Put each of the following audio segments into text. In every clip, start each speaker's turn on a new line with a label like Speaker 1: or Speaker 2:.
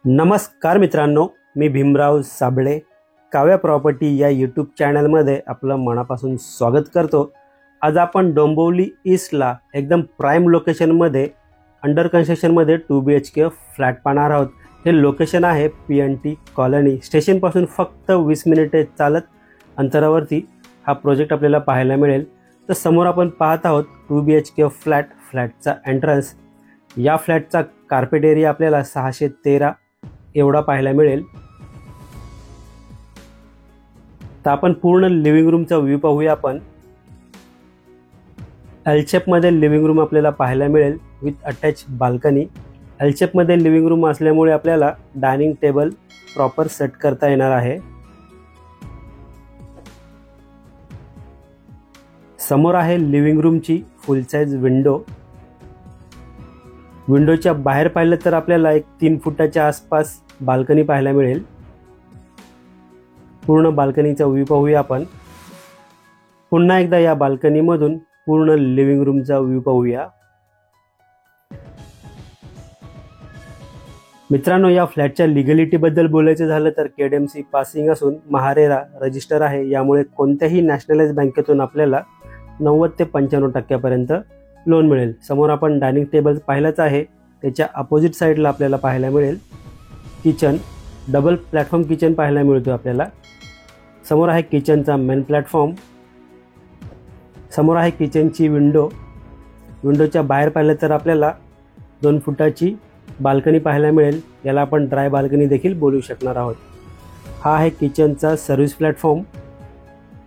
Speaker 1: नमस्कार मित्रांनो, मी भीमराव साबळे काव्या प्रॉपर्टी या यूट्यूब चॅनलमध्ये आपलं मनापासून स्वागत करतो। आज आपण डोंबिवली ईस्टला एकदम प्राइम लोकेशनमध्ये अंडर कन्स्ट्रक्शनमध्ये 2 BHK फ्लॅट पाहणार आहोत। हे लोकेशन आहे PNT कॉलनी स्टेशनपासून फक्त 20 मिनिटे चालत अंतरावरती हा प्रोजेक्ट आपल्याला पाहायला मिळेल। तर समोर आपण पाहत आहोत 2 BHK फ्लॅटचा एंट्रन्स। या फ्लॅटचा कार्पेट एरिया आपल्याला 613 एवढा पाहायला मिळेल। तर आपण पूर्ण लिव्हिंग रूमचा व्ह्यू पाहूया। आपण एल शेप मध्ये लिव्हिंग रूम आपल्याला पाहायला मिळेल with attach balcony. L shape मध्ये लिव्हिंग रूम असल्यामुळे आपल्याला डायनिंग टेबल प्रॉपर सेट करता येणार आहे। समोर आहे लिव्हिंग रूमची फुल साइज विंडो। विंडोच्या बाहेर पाहिलं तर आपल्याला एक 3 फुटाच्या आसपास बाल्कनी पाहायला मिळेल। पूर्ण बाल्कनीचा व्ह्यू पाहूया आपण। पुन्हा एकदा या बाल्कनी मधून पूर्ण लिव्हिंग रूमचा व्ह्यू पाहूया। मित्रांनो, या फ्लॅटच्या लिगॅलिटी बद्दल बोलायचं झालं तर KDMC पासिंग असून महारेरा रजिस्टर आहे। यामुळे कोणत्याही नॅशनलाइज बँकेतून आपल्याला 90 ते 95% पर्यंत लोन मिळेल। समोर आपण डायनिंग टेबल पाहिलाच आहे, त्याच्या अपोजिट साइडला आपल्याला पाहायला मिळेल किचन। डबल प्लॅटफॉर्म किचन पाहायला मिळतो आपल्याला। समोर आहे किचनचा मेन प्लॅटफॉर्म। समोर आहे किचनची विंडो। विंडोच्या बाहेर पाहिलं तर आपल्याला 2 फुटाची बाल्कनी पाहायला मिळेल। याला आपण ड्राय बाल्कनी देखील बोलू शकणार आहोत। हा आहे किचनचा सर्व्हिस प्लॅटफॉर्म।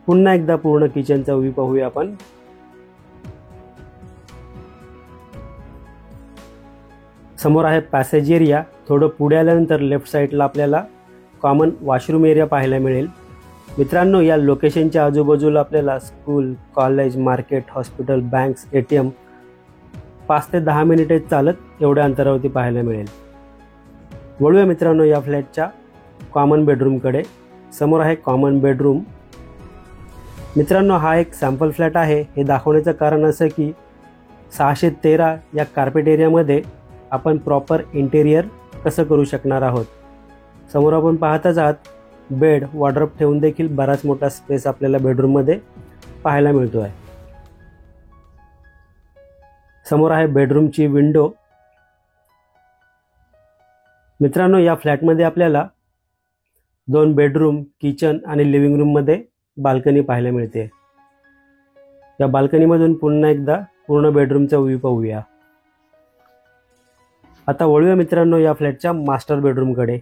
Speaker 1: पुन्हा एकदा पूर्ण किचनचा व्ह्यू पाहूया आपण। समोर आहे पॅसेज एरिया। थोडं पुढे आल्यानंतर लेफ्ट साइडला आपल्याला कॉमन वॉशरूम एरिया पाहायला मिळेल। मित्रांनो, या लोकेशनच्या आजूबाजूला आपल्याला school, college, market, hospital, banks, ATM 5 ते 10 मिनिटे चालत एवढ्या अंतरावरती पाहायला मिळेल। वळूया मित्रांनो या फ्लॅटच्या कॉमन बेडरूमकडे। समोर आहे कॉमन बेडरूम। मित्रांनो, हा एक सॅम्पल फ्लॅट आहे। हे दाखवण्याचं कारण असं की 613 या कार्पेट एरियामध्ये आपण प्रॉपर इंटेरियर कसं करू शकणार आहोत। समोर आपण पाहतच आहात बेड, वॉर्डरोब ठेवून देखील बराच मोठा स्पेस आपल्याला बेडरूम मध्ये पाहायला मिळतो आहे। समोर आहे बेडरूमची विंडो। मित्रांनो, या फ्लॅटमध्ये आपल्याला 2 बेडरूम, किचन आणि लिव्हिंग रूम मध्ये बाल्कनी पाहायला मिळते। या बाल्कनी मधून पुन्हा एकदा पूर्ण बेडरूमचा व्ह्यू पाहूया। आता वळूया मित्रांनो या फ्लॅटच्या मास्टर बेडरूम कडे।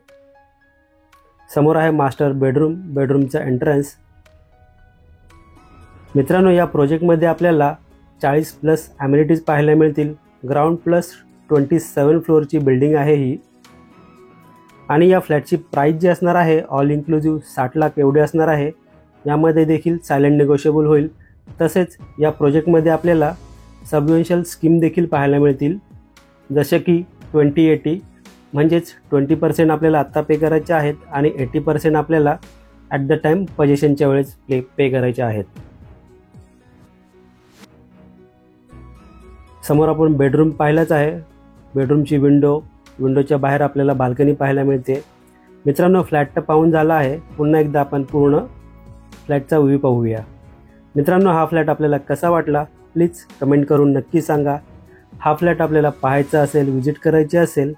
Speaker 1: समोर आहे मास्टर बेडरूम, बेडरूमचा एंट्रन्स। मित्रांनो, या प्रोजेक्ट मध्ये आपल्याला 40+ अमेनिटीज पाहायला मिळतील। ग्राउंड प्लस 27 फ्लोअरची बिल्डिंग आहे ही। आणि या फ्लॅटची प्राइस जी असणार आहे ऑल इन्क्लुसिव्ह 60 लाख एवढी असणार आहे। यामध्ये देखील सायलेंट निगोशिएबल होईल। तसेच या प्रोजेक्ट मध्ये आपल्याला सबवेन्शियल स्कीम देखील पाहायला मिळतील, जसे की 20-80 म्हणजेच 20% आपल्याला आत्ता पे करायचे आहेत आणि 80% आपल्याला ॲट द टाइम पोजेशनच्या वेळेस पे करायचे आहेत। समोर आपण बेडरूम पाहिलाच आहे। बेडरूमची विंडोच्या बाहेर आपल्याला बाल्कनी पाहायला मिळते। मित्रांनो, फ्लॅट तर पाहून झाला आहे। पुन्हा एकदा आपण पूर्ण फ्लॅटचा व्ह्यू पाहूया। मित्रांनो, हा फ्लॅट आपल्याला कसा वाटला प्लीज कमेंट करून नक्की सांगा। हा फ्लॅट आपल्याला पाहायचा असेल, व्हिजिट करायची असेल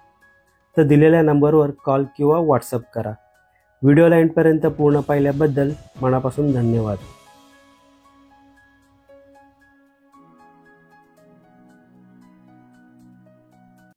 Speaker 1: तर दिलेल्या नंबरवर कॉल किंवा व्हॉट्सअप करा। व्हिडिओला एंडपर्यंत पूर्ण पाहिल्याबद्दल मनापासून धन्यवाद।